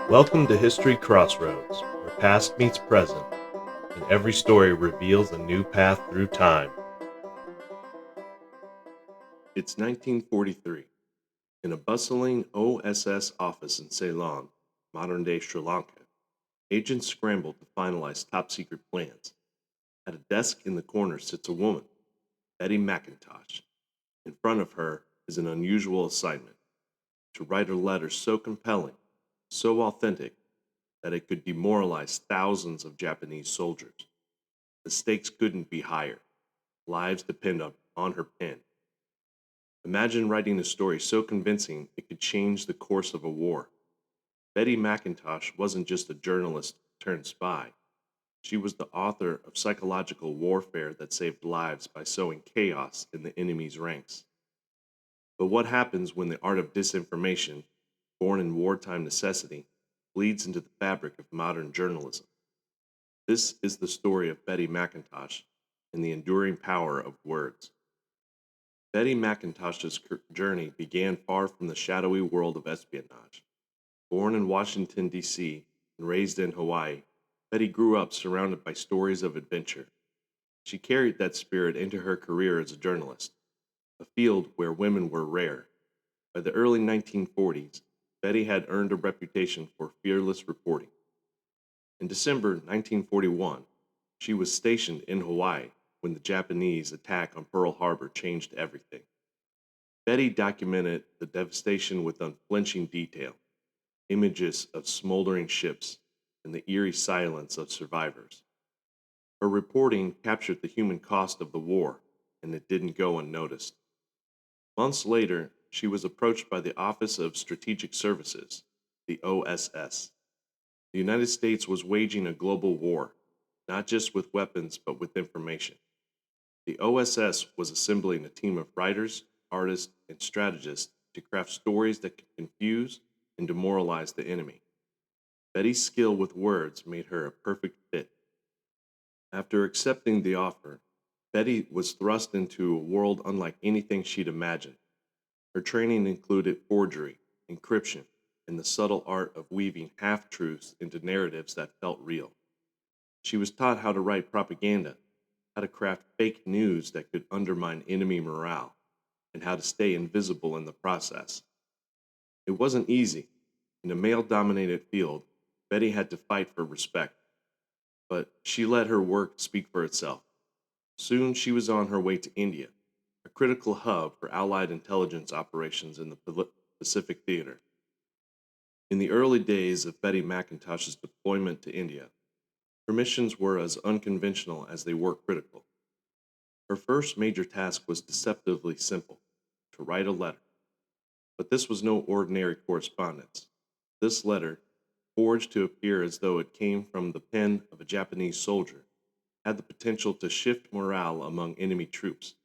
Welcome to History Crossroads, where past meets present, and every story reveals a new path through time. It's 1943. In a bustling OSS office in Ceylon, modern-day Sri Lanka, agents scramble to finalize top-secret plans. At a desk in the corner sits a woman, Betty McIntosh. In front of her is an unusual assignment: to write a letter so compelling, so authentic, that it could demoralize thousands of Japanese soldiers. The stakes couldn't be higher. Lives depend on her pen. Imagine writing a story so convincing it could change the course of a war. Betty McIntosh wasn't just a journalist turned spy. She was the author of psychological warfare that saved lives by sowing chaos in the enemy's ranks. But what happens when the art of disinformation, born in wartime necessity, bleeds into the fabric of modern journalism? This is the story of Betty McIntosh and the enduring power of words. Betty McIntosh's journey began far from the shadowy world of espionage. Born in Washington, D.C., and raised in Hawaii, Betty grew up surrounded by stories of adventure. She carried that spirit into her career as a journalist, a field where women were rare. By the early 1940s, Betty had earned a reputation for fearless reporting. In December 1941, she was stationed in Hawaii when the Japanese attack on Pearl Harbor changed everything. Betty documented the devastation with unflinching detail: images of smoldering ships and the eerie silence of survivors. Her reporting captured the human cost of the war, and it didn't go unnoticed. Months later, she was approached by the Office of Strategic Services, the OSS. The United States was waging a global war, not just with weapons but with information. The OSS was assembling a team of writers, artists, and strategists to craft stories that could confuse and demoralize the enemy. Betty's skill with words made her a perfect fit. After accepting the offer, Betty was thrust into a world unlike anything she'd imagined. Her training included forgery, encryption, and the subtle art of weaving half-truths into narratives that felt real. She was taught how to write propaganda, how to craft fake news that could undermine enemy morale, and how to stay invisible in the process. It wasn't easy. In a male-dominated field, Betty had to fight for respect, but she let her work speak for itself. Soon she was on her way to India, a critical hub for Allied intelligence operations in the Pacific Theater. In the early days of Betty McIntosh's deployment to India, her missions were as unconventional as they were critical. Her first major task was deceptively simple: to write a letter. But this was no ordinary correspondence. This letter, forged to appear as though it came from the pen of a Japanese soldier, had the potential to shift morale among enemy troops.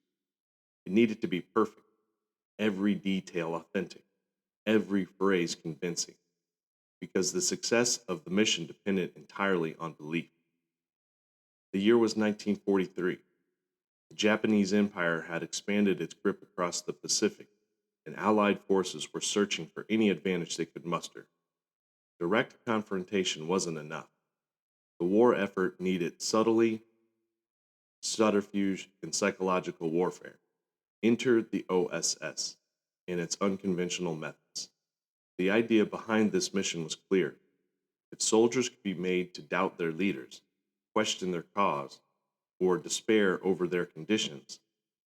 It needed to be perfect, every detail authentic, every phrase convincing, because the success of the mission depended entirely on belief. The year was 1943. The Japanese Empire had expanded its grip across the Pacific, and Allied forces were searching for any advantage they could muster. Direct confrontation wasn't enough. The war effort needed subterfuge, and psychological warfare. Enter the OSS and its unconventional methods. The idea behind this mission was clear. If soldiers could be made to doubt their leaders, question their cause, or despair over their conditions,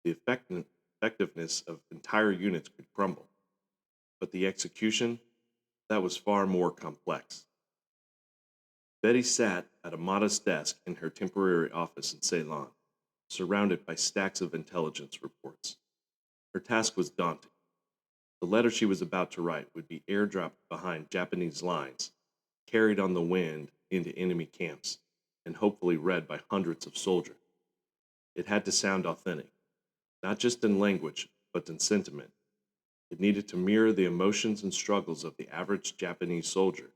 the effectiveness of entire units could crumble. But the execution, that was far more complex. Betty sat at a modest desk in her temporary office in Ceylon, surrounded by stacks of intelligence reports. Her task was daunting. The letter she was about to write would be airdropped behind Japanese lines, carried on the wind into enemy camps, and hopefully read by hundreds of soldiers. It had to sound authentic, not just in language, but in sentiment. It needed to mirror the emotions and struggles of the average Japanese soldier,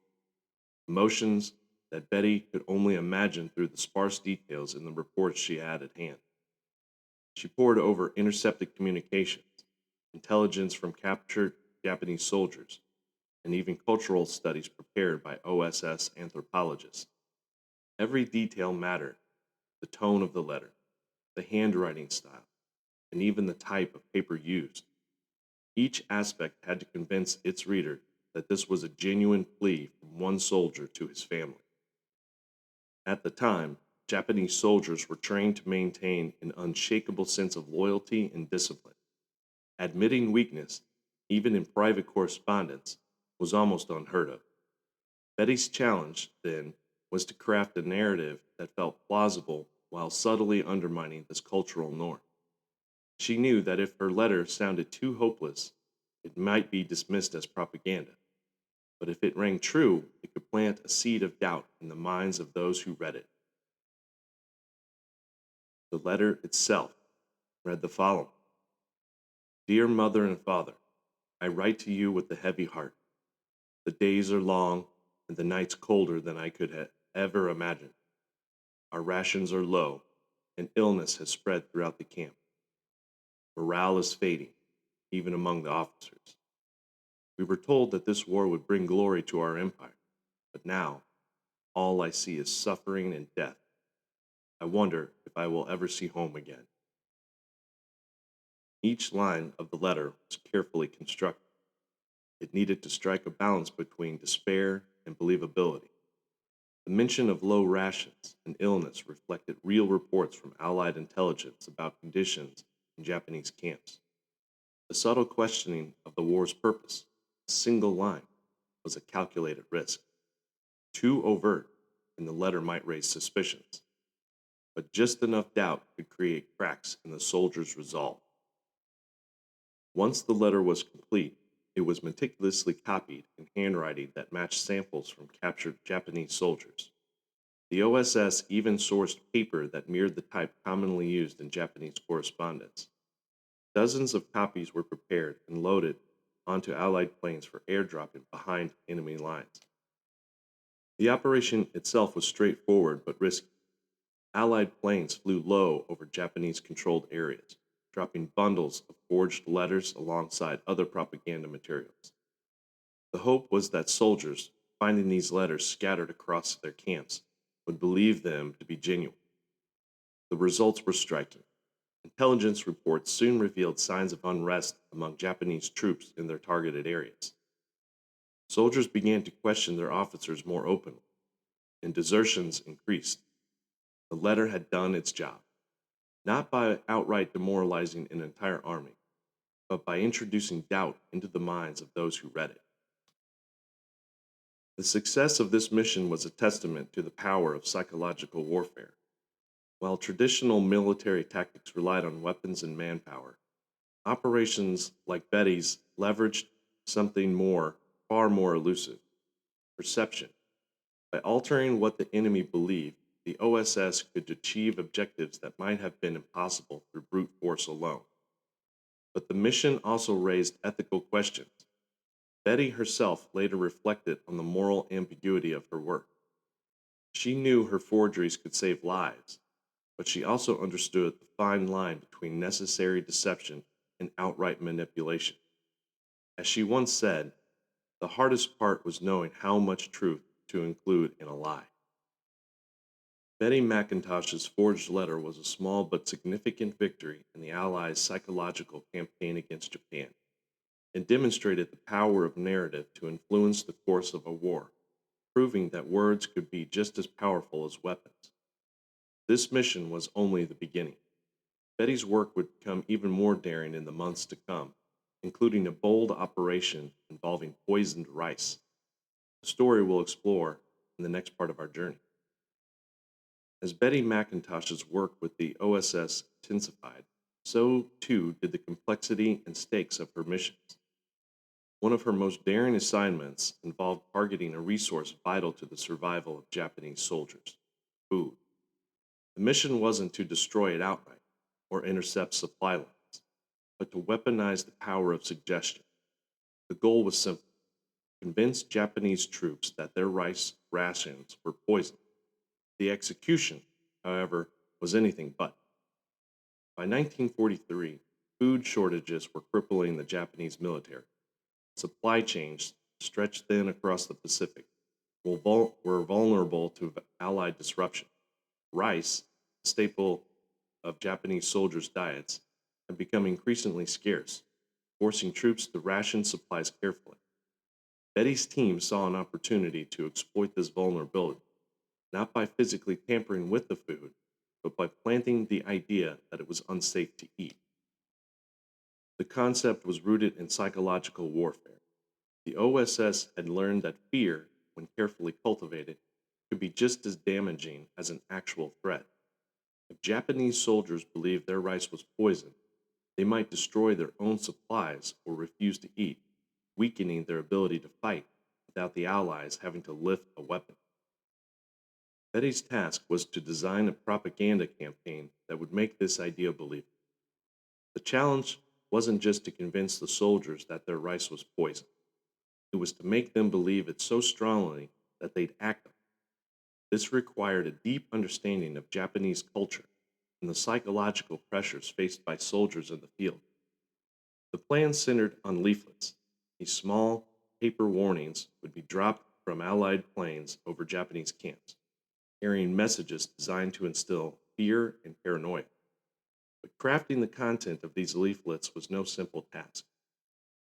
emotions that Betty could only imagine through the sparse details in the reports she had at hand. She pored over intercepted communications, intelligence from captured Japanese soldiers, and even cultural studies prepared by OSS anthropologists. Every detail mattered: the tone of the letter, the handwriting style, and even the type of paper used. Each aspect had to convince its reader that this was a genuine plea from one soldier to his family. At the time, Japanese soldiers were trained to maintain an unshakable sense of loyalty and discipline. Admitting weakness, even in private correspondence, was almost unheard of. Betty's challenge, then, was to craft a narrative that felt plausible while subtly undermining this cultural norm. She knew that if her letter sounded too hopeless, it might be dismissed as propaganda. But if it rang true, it could plant a seed of doubt in the minds of those who read it. The letter itself read the following: Dear Mother and Father, I write to you with a heavy heart. The days are long and the nights colder than I could have ever imagined. Our rations are low and illness has spread throughout the camp. Morale is fading, even among the officers. We were told that this war would bring glory to our empire, but now all I see is suffering and death. I wonder if I will ever see home again. Each line of the letter was carefully constructed. It needed to strike a balance between despair and believability. The mention of low rations and illness reflected real reports from Allied intelligence about conditions in Japanese camps. The subtle questioning of the war's purpose, a single line, was a calculated risk. Too overt, and the letter might raise suspicions, but just enough doubt could create cracks in the soldiers' resolve. Once the letter was complete, it was meticulously copied in handwriting that matched samples from captured Japanese soldiers. The OSS even sourced paper that mirrored the type commonly used in Japanese correspondence. Dozens of copies were prepared and loaded onto Allied planes for airdropping behind enemy lines. The operation itself was straightforward but risky. Allied planes flew low over Japanese controlled areas, dropping bundles of forged letters alongside other propaganda materials. The hope was that soldiers, finding these letters scattered across their camps, would believe them to be genuine. The results were striking. Intelligence reports soon revealed signs of unrest among Japanese troops in their targeted areas. Soldiers began to question their officers more openly, and desertions increased. The letter had done its job, not by outright demoralizing an entire army, but by introducing doubt into the minds of those who read it. The success of this mission was a testament to the power of psychological warfare. While traditional military tactics relied on weapons and manpower, operations like Betty's leveraged something far more elusive: perception. By altering what the enemy believed, the OSS could achieve objectives that might have been impossible through brute force alone. But the mission also raised ethical questions. Betty herself later reflected on the moral ambiguity of her work. She knew her forgeries could save lives, but she also understood the fine line between necessary deception and outright manipulation. As she once said, the hardest part was knowing how much truth to include in a lie. Betty McIntosh's forged letter was a small but significant victory in the Allies' psychological campaign against Japan. It demonstrated the power of narrative to influence the course of a war, proving that words could be just as powerful as weapons. This mission was only the beginning. Betty's work would become even more daring in the months to come, including a bold operation involving poisoned rice, a story we'll explore in the next part of our journey. As Betty McIntosh's work with the OSS intensified, so too did the complexity and stakes of her missions. One of her most daring assignments involved targeting a resource vital to the survival of Japanese soldiers: food. The mission wasn't to destroy it outright or intercept supply lines, but to weaponize the power of suggestion. The goal was simple: convince Japanese troops that their rice rations were poisoned. The execution, however, was anything but. By 1943, food shortages were crippling the Japanese military. Supply chains stretched thin across the Pacific, were vulnerable to Allied disruption. Rice, a staple of Japanese soldiers' diets, had become increasingly scarce, forcing troops to ration supplies carefully. Betty's team saw an opportunity to exploit this vulnerability, not by physically tampering with the food, but by planting the idea that it was unsafe to eat. The concept was rooted in psychological warfare. The OSS had learned that fear, when carefully cultivated, could be just as damaging as an actual threat. If Japanese soldiers believed their rice was poisoned, they might destroy their own supplies or refuse to eat, weakening their ability to fight without the Allies having to lift a weapon. Betty's task was to design a propaganda campaign that would make this idea believable. The challenge wasn't just to convince the soldiers that their rice was poisoned, it was to make them believe it so strongly that they'd act on it. This required a deep understanding of Japanese culture and the psychological pressures faced by soldiers in the field. The plan centered on leaflets. These small paper warnings would be dropped from Allied planes over Japanese camps, carrying messages designed to instill fear and paranoia. But crafting the content of these leaflets was no simple task.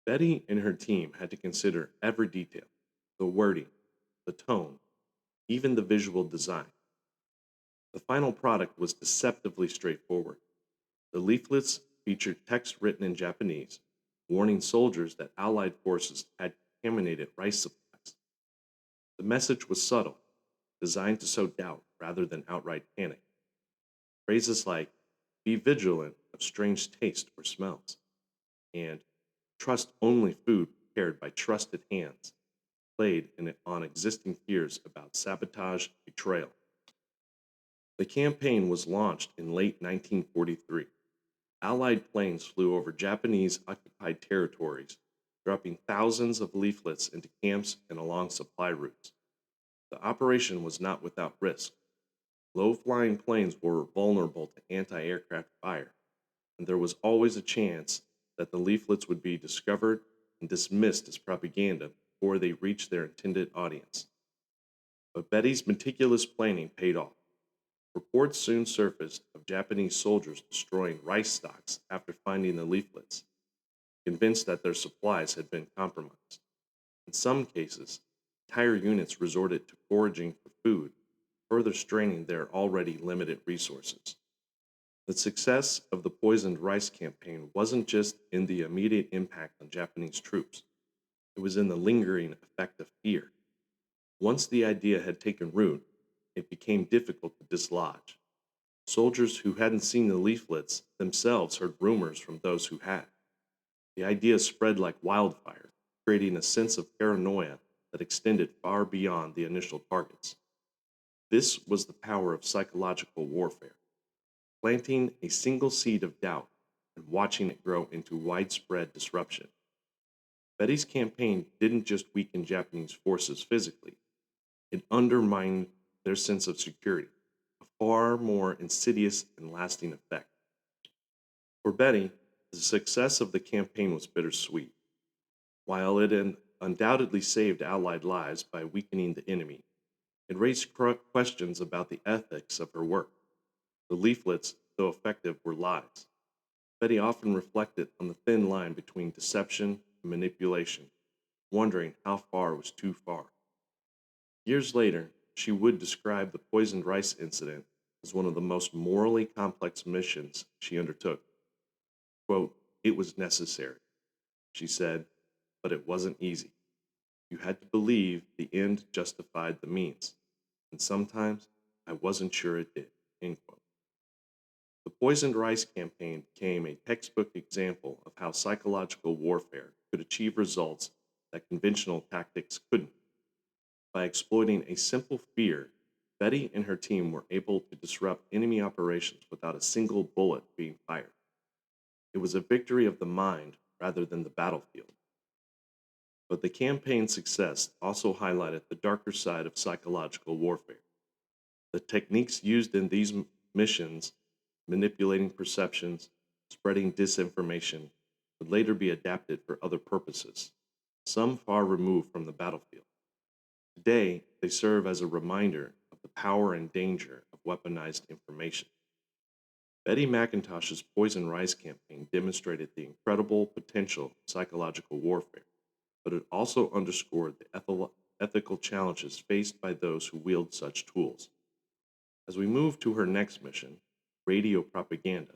Betty and her team had to consider every detail: the wording, the tone, even the visual design. The final product was deceptively straightforward. The leaflets featured text written in Japanese, warning soldiers that Allied forces had contaminated rice supplies. The message was subtle, designed to sow doubt rather than outright panic. Phrases like, "Be vigilant of strange taste or smells," and "Trust only food prepared by trusted hands," played on existing fears about sabotage and betrayal. The campaign was launched in late 1943. Allied planes flew over Japanese occupied territories, dropping thousands of leaflets into camps and along supply routes. The operation was not without risk. Low flying planes were vulnerable to anti aircraft fire, and there was always a chance that the leaflets would be discovered and dismissed as propaganda before they reached their intended audience. But Betty's meticulous planning paid off. Reports soon surfaced of Japanese soldiers destroying rice stocks after finding the leaflets, convinced that their supplies had been compromised. In some cases, entire units resorted to foraging for food, further straining their already limited resources. The success of the poisoned rice campaign wasn't just in the immediate impact on Japanese troops, it was in the lingering effect of fear. Once the idea had taken root, it became difficult to dislodge. Soldiers who hadn't seen the leaflets themselves heard rumors from those who had. The idea spread like wildfire, creating a sense of paranoia that extended far beyond the initial targets. This was the power of psychological warfare, planting a single seed of doubt and watching it grow into widespread disruption. Betty's campaign didn't just weaken Japanese forces physically, it undermined their sense of security, a far more insidious and lasting effect. For Betty, the success of the campaign was bittersweet. While it undoubtedly saved Allied lives by weakening the enemy, it raised questions about the ethics of her work. The leaflets, though effective, were lies. Betty often reflected on the thin line between deception and manipulation, wondering how far was too far. Years later, she would describe the poisoned rice incident as one of the most morally complex missions she undertook. Quote, "It was necessary," she said, "but it wasn't easy. You had to believe the end justified the means, and sometimes I wasn't sure it did." End quote. The poisoned rice campaign became a textbook example of how psychological warfare could achieve results that conventional tactics couldn't. By exploiting a simple fear, Betty and her team were able to disrupt enemy operations without a single bullet being fired. It was a victory of the mind rather than the battlefield. But the campaign's success also highlighted the darker side of psychological warfare. The techniques used in these missions, manipulating perceptions, spreading disinformation, would later be adapted for other purposes. some far removed from the battlefield. Today, they serve as a reminder of the power and danger of weaponized information. Betty McIntosh's Poison Rice campaign demonstrated the incredible potential of psychological warfare, but it also underscored the ethical challenges faced by those who wield such tools. As we move to her next mission, radio propaganda,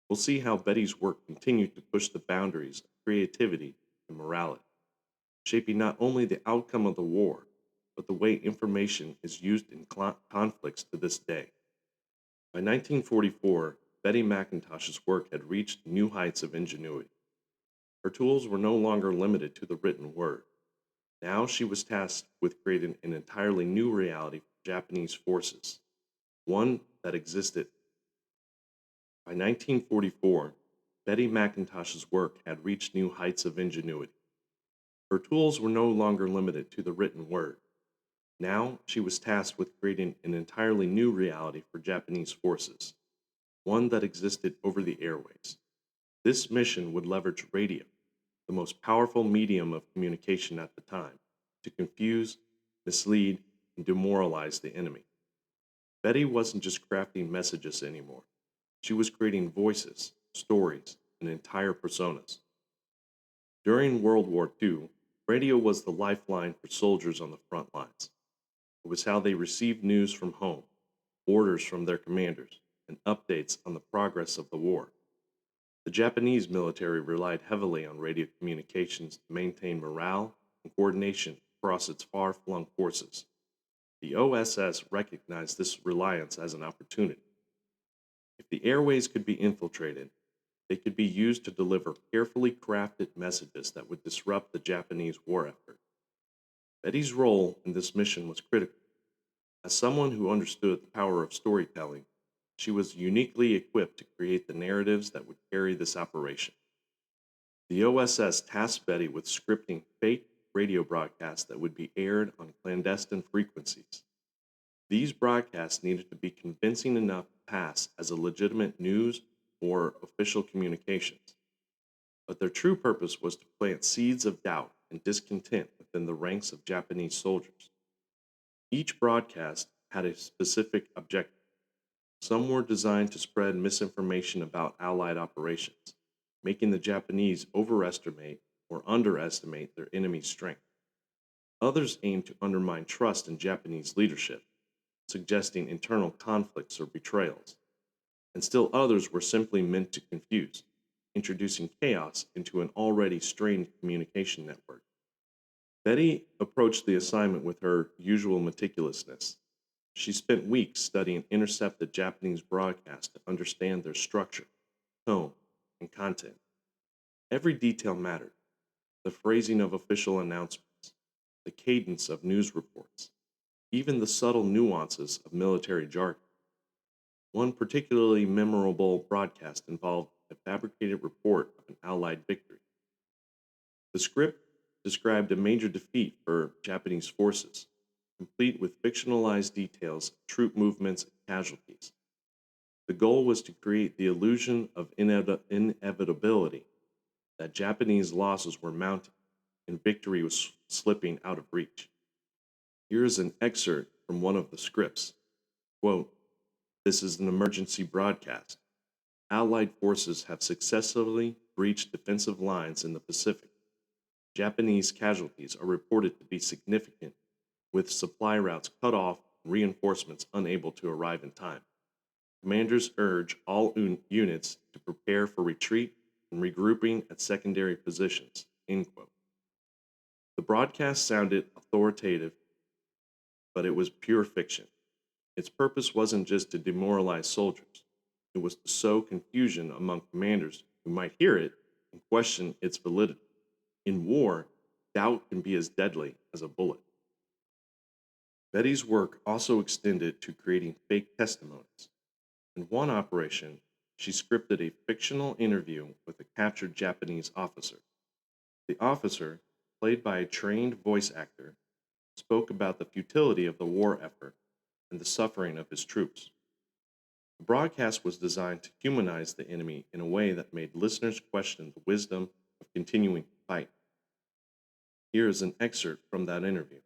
we'll see how Betty's work continued to push the boundaries of creativity and morality, shaping not only the outcome of the war, but the way information is used in conflicts to this day. By 1944, Betty McIntosh's work had reached new heights of ingenuity. Her tools were no longer limited to the written word. Now she was tasked with creating an entirely new reality for Japanese forces, one that existed. By 1944, Betty McIntosh's work had reached new heights of ingenuity. Her tools were no longer limited to the written word. Now she was tasked with creating an entirely new reality for Japanese forces, one that existed over the airways. This mission would leverage radio, the most powerful medium of communication at the time, to confuse, mislead, and demoralize the enemy. Betty wasn't just crafting messages anymore. She was creating voices, stories, and entire personas. During World War II, radio was the lifeline for soldiers on the front lines. It was how they received news from home, orders from their commanders, and updates on the progress of the war. The Japanese military relied heavily on radio communications to maintain morale and coordination across its far flung forces. The OSS recognized this reliance as an opportunity. If the airways could be infiltrated, they could be used to deliver carefully crafted messages that would disrupt the Japanese war effort. Betty's role in this mission was critical. As someone who understood the power of storytelling, she was uniquely equipped to create the narratives that would carry this operation. The OSS tasked Betty with scripting fake radio broadcasts that would be aired on clandestine frequencies. These broadcasts needed to be convincing enough to pass as a legitimate news or official communications. But their true purpose was to plant seeds of doubt and discontent within the ranks of Japanese soldiers. Each broadcast had a specific objective. Some were designed to spread misinformation about Allied operations, making the Japanese overestimate or underestimate their enemy's strength. Others aimed to undermine trust in Japanese leadership, suggesting internal conflicts or betrayals. And still others were simply meant to confuse, introducing chaos into an already strained communication network. Betty approached the assignment with her usual meticulousness. She spent weeks studying intercepted Japanese broadcasts to understand their structure, tone, and content. Every detail mattered: the phrasing of official announcements, the cadence of news reports, even the subtle nuances of military jargon. One particularly memorable broadcast involved a fabricated report of an Allied victory. The script described a major defeat for Japanese forces, complete with fictionalized details of troop movements and casualties. The goal was to create the illusion of inevitability, that Japanese losses were mounting and victory was slipping out of reach. Here is an excerpt from one of the scripts. Quote, "This is an emergency broadcast. Allied forces have successfully breached defensive lines in the Pacific. Japanese casualties are reported to be significant, with supply routes cut off and reinforcements unable to arrive in time. Commanders urge all units to prepare for retreat and regrouping at secondary positions." End quote. The broadcast sounded authoritative, but it was pure fiction. Its purpose wasn't just to demoralize soldiers, it was to sow confusion among commanders who might hear it and question its validity. In war, doubt can be as deadly as a bullet. Betty's work also extended to creating fake testimonies. In one operation, she scripted a fictional interview with a captured Japanese officer. The officer, played by a trained voice actor, spoke about the futility of the war effort and the suffering of his troops. The broadcast was designed to humanize the enemy in a way that made listeners question the wisdom of continuing to fight. Here is an excerpt from that interview.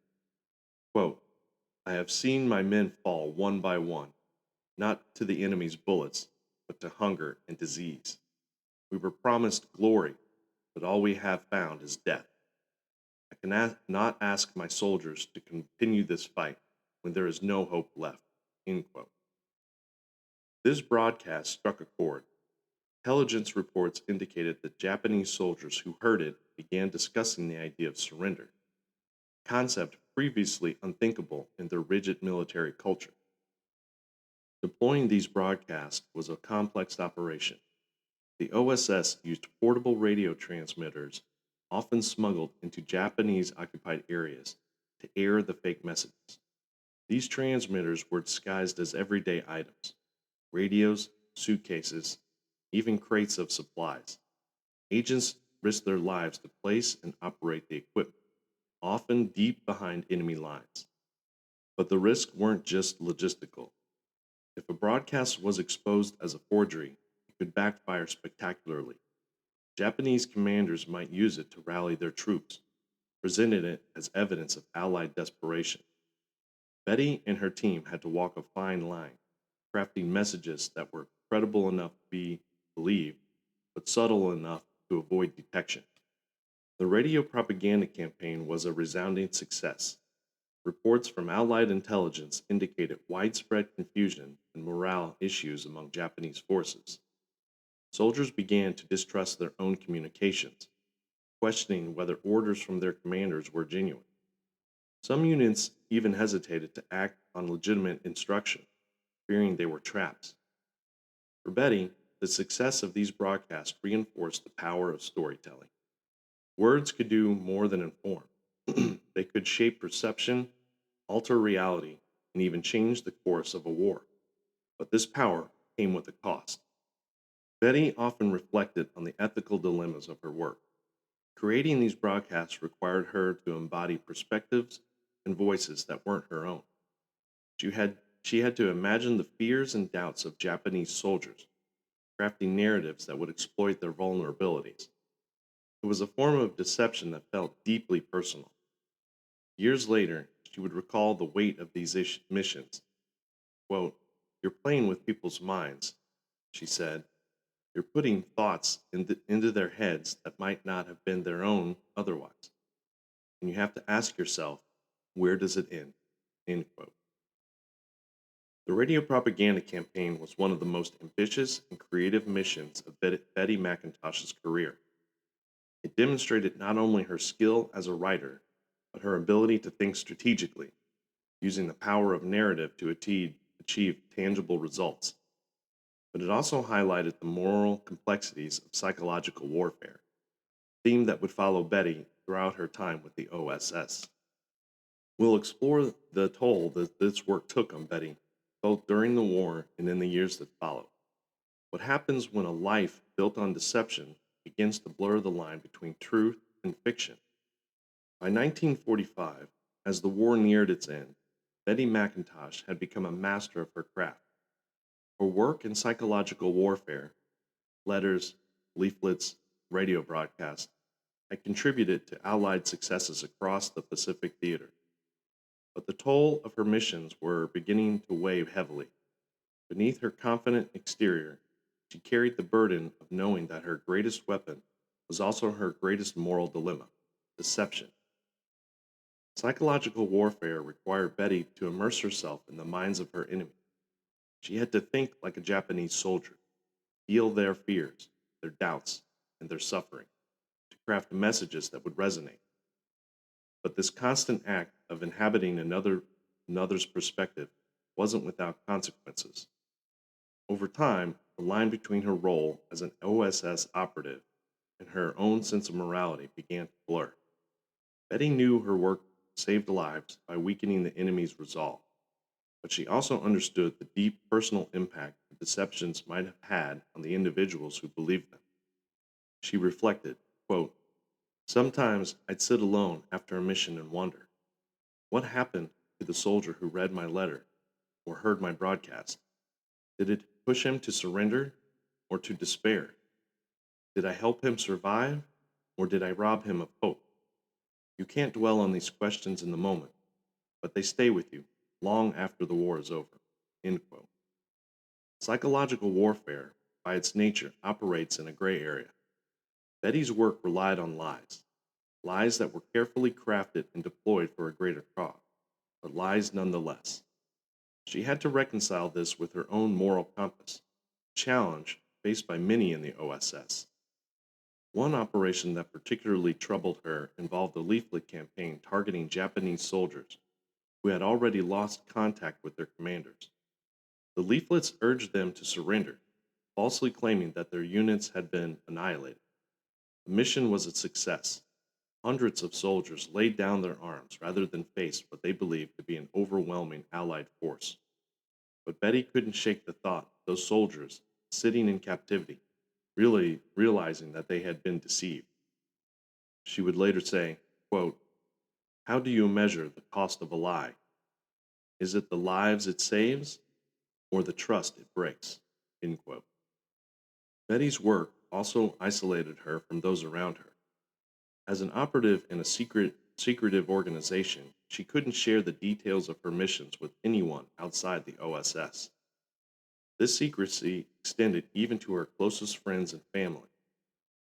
Quote, I have seen my men fall one by one, not to the enemy's bullets, but to hunger and disease. We were promised glory, but all we have found is death. I cannot ask my soldiers to continue this fight when there is no hope left. End quote. This broadcast struck a chord. Intelligence reports indicated that Japanese soldiers who heard it began discussing the idea of surrender, a concept previously unthinkable in their rigid military culture. Deploying these broadcasts was a complex operation. The OSS used portable radio transmitters, often smuggled into Japanese occupied areas, to air the fake messages. These transmitters were disguised as everyday items: radios, suitcases, even crates of supplies. Agents risked their lives to place and operate the equipment, often deep behind enemy lines. But the risks weren't just logistical. If a broadcast was exposed as a forgery, it could backfire spectacularly. Japanese commanders might use it to rally their troops, presenting it as evidence of Allied desperation. Betty and her team had to walk a fine line, crafting messages that were credible enough to be believed, but subtle enough to avoid detection. The radio propaganda campaign was a resounding success. Reports from Allied intelligence indicated widespread confusion and morale issues among Japanese forces. Soldiers began to distrust their own communications, questioning whether orders from their commanders were genuine. Some units even hesitated to act on legitimate instruction, fearing they were traps. For Betty, the success of these broadcasts reinforced the power of storytelling. Words could do more than inform. They could shape perception, alter reality, and even change the course of a war. But this power came with a cost. Betty often reflected on the ethical dilemmas of her work. Creating these broadcasts required her to embody perspectives and voices that weren't her own. She had to imagine the fears and doubts of Japanese soldiers, crafting narratives that would exploit their vulnerabilities. It was a form of deception that felt deeply personal. Years later, she would recall the weight of these missions. Quote, You're playing with people's minds, she said. You're putting thoughts into their heads that might not have been their own otherwise. And you have to ask yourself, where does it end? End quote. The radio propaganda campaign was one of the most ambitious and creative missions of Betty McIntosh's career. It demonstrated not only her skill as a writer, but her ability to think strategically, using the power of narrative to achieve tangible results. But it also highlighted the moral complexities of psychological warfare, a theme that would follow Betty throughout her time with the OSS. We'll explore the toll that this work took on Betty, both during the war and in the years that followed. What happens when a life built on deception begins to blur the line between truth and fiction? By 1945, as the war neared its end, Betty McIntosh had become a master of her craft. Her work in psychological warfare, letters, leaflets, radio broadcasts, had contributed to Allied successes across the Pacific theater. But the toll of her missions were beginning to weigh heavily. Beneath her confident exterior, she carried the burden of knowing that her greatest weapon was also her greatest moral dilemma: deception. Psychological warfare required Betty to immerse herself in the minds of her enemy. She had to think like a Japanese soldier, feel their fears, their doubts, and their suffering, to craft messages that would resonate. But this constant act of inhabiting another's perspective wasn't without consequences. Over time, the line between her role as an OSS operative and her own sense of morality began to blur. Betty knew her work saved lives by weakening the enemy's resolve, but she also understood the deep personal impact the deceptions might have had on the individuals who believed them. She reflected, quote, Sometimes I'd sit alone after a mission and wonder, what happened to the soldier who read my letter or heard my broadcast? Did it push him to surrender or to despair? Did I help him survive or did I rob him of hope? You can't dwell on these questions in the moment, but they stay with you long after the war is over. End quote. Psychological warfare, by its nature, operates in a gray area. Betty's work relied on lies, lies that were carefully crafted and deployed for a greater cause, but lies nonetheless. She had to reconcile this with her own moral compass, a challenge faced by many in the OSS. One operation that particularly troubled her involved a leaflet campaign targeting Japanese soldiers who had already lost contact with their commanders. The leaflets urged them to surrender, falsely claiming that their units had been annihilated. The mission was a success. Hundreds of soldiers laid down their arms rather than face what they believed to be an overwhelming Allied force. But Betty couldn't shake the thought of those soldiers sitting in captivity, really realizing that they had been deceived. She would later say, quote, "How do you measure the cost of a lie? Is it the lives it saves or the trust it breaks?" End quote. Betty's work also isolated her from those around her. As an operative in a secretive organization, she couldn't share the details of her missions with anyone outside the OSS. This secrecy extended even to her closest friends and family.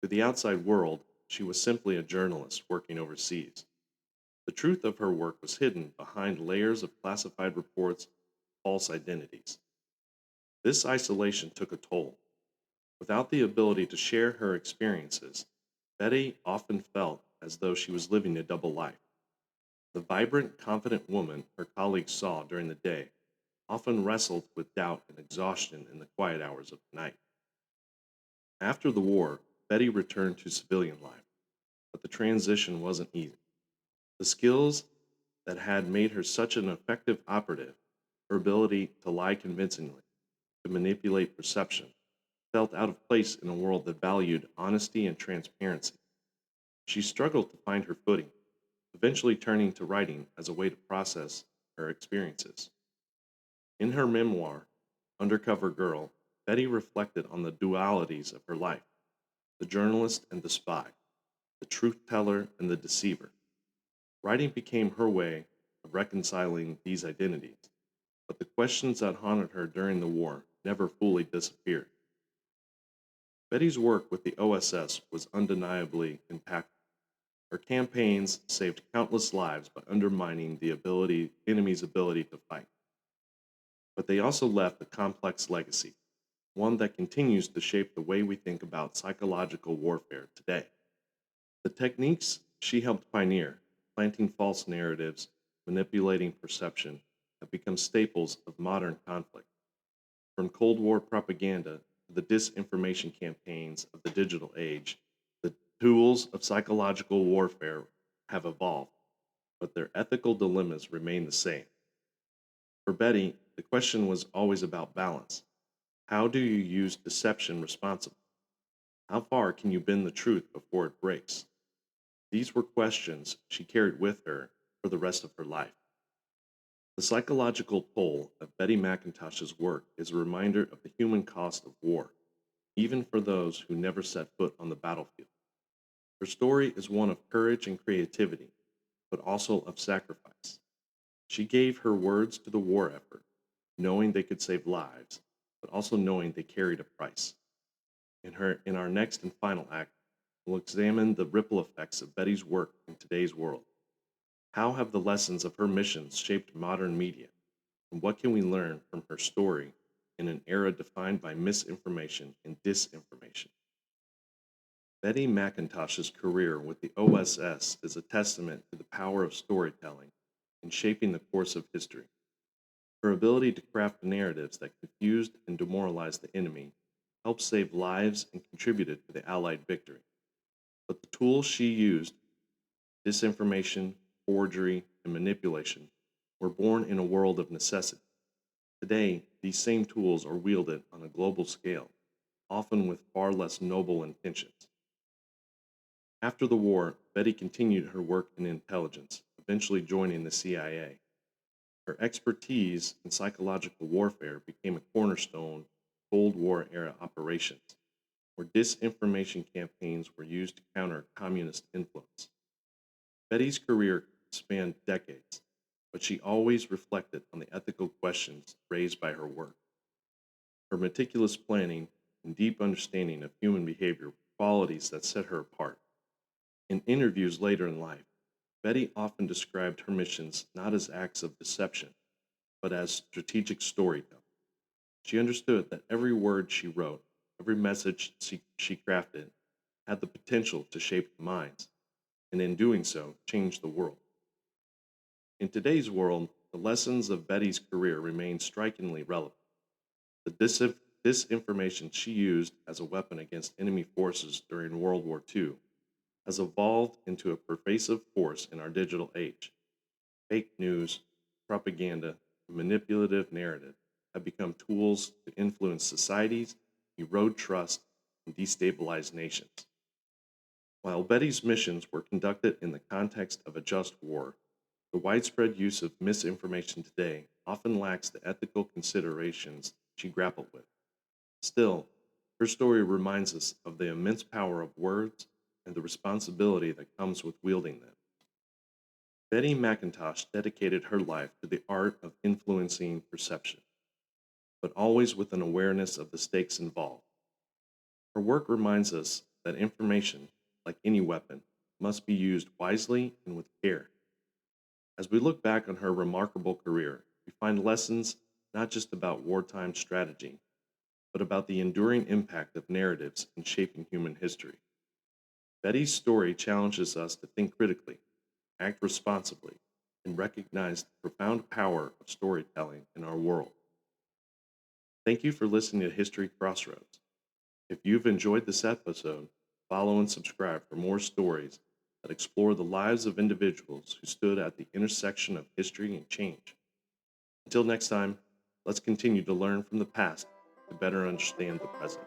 To the outside world, she was simply a journalist working overseas. The truth of her work was hidden behind layers of classified reports, false identities. This isolation took a toll. Without the ability to share her experiences, Betty often felt as though she was living a double life. The vibrant, confident woman her colleagues saw during the day often wrestled with doubt and exhaustion in the quiet hours of the night. After the war, Betty returned to civilian life, but the transition wasn't easy. The skills that had made her such an effective operative, her ability to lie convincingly, to manipulate perception, felt out of place in a world that valued honesty and transparency. She struggled to find her footing, eventually turning to writing as a way to process her experiences. In her memoir, Undercover Girl, Betty reflected on the dualities of her life: the journalist and the spy, the truth teller and the deceiver. Writing became her way of reconciling these identities, but the questions that haunted her during the war never fully disappeared. Betty's work with the OSS was undeniably impactful. Her campaigns saved countless lives by undermining the enemy's ability to fight. But they also left a complex legacy, one that continues to shape the way we think about psychological warfare today. The techniques she helped pioneer, planting false narratives, manipulating perception, have become staples of modern conflict. From Cold War propaganda to the disinformation campaigns of the digital age, the tools of psychological warfare have evolved, but their ethical dilemmas remain the same. For Betty, the question was always about balance. How do you use deception responsibly? How far can you bend the truth before it breaks? These were questions she carried with her for the rest of her life. The psychological toll of Betty McIntosh's work is a reminder of the human cost of war, even for those who never set foot on the battlefield. Her story is one of courage and creativity, but also of sacrifice. She gave her words to the war effort, knowing they could save lives, but also knowing they carried a price. In our next and final act, we'll examine the ripple effects of Betty's work in today's world. How have the lessons of her missions shaped modern media? And what can we learn from her story in an era defined by misinformation and disinformation? Betty McIntosh's career with the OSS is a testament to the power of storytelling in shaping the course of history. Her ability to craft narratives that confused and demoralized the enemy helped save lives and contributed to the Allied victory. But the tools she used, disinformation, forgery, and manipulation, were born in a world of necessity. Today, these same tools are wielded on a global scale, often with far less noble intentions. After the war, Betty continued her work in intelligence, eventually joining the CIA. Her expertise in psychological warfare became a cornerstone of Cold War era operations, where disinformation campaigns were used to counter communist influence. Betty's career spanned decades, but she always reflected on the ethical questions raised by her work. Her meticulous planning and deep understanding of human behavior were qualities that set her apart. In interviews later in life, Betty often described her missions not as acts of deception, but as strategic storytelling. She understood that every word she wrote, every message she crafted, had the potential to shape minds, and in doing so, change the world. In today's world, the lessons of Betty's career remain strikingly relevant. The disinformation she used as a weapon against enemy forces during World War II has evolved into a pervasive force in our digital age. Fake news, propaganda, and manipulative narrative have become tools to influence societies, erode trust, and destabilize nations. While Betty's missions were conducted in the context of a just war, the widespread use of misinformation today often lacks the ethical considerations she grappled with. Still, her story reminds us of the immense power of words and the responsibility that comes with wielding them. Betty McIntosh dedicated her life to the art of influencing perception, but always with an awareness of the stakes involved. Her work reminds us that information, like any weapon, must be used wisely and with care. As we look back on her remarkable career, we find lessons not just about wartime strategy, but about the enduring impact of narratives in shaping human history. Betty's story challenges us to think critically, act responsibly, and recognize the profound power of storytelling in our world. Thank you for listening to History Crossroads. If you've enjoyed this episode, follow and subscribe for more stories that explore the lives of individuals who stood at the intersection of history and change. Until next time, let's continue to learn from the past to better understand the present.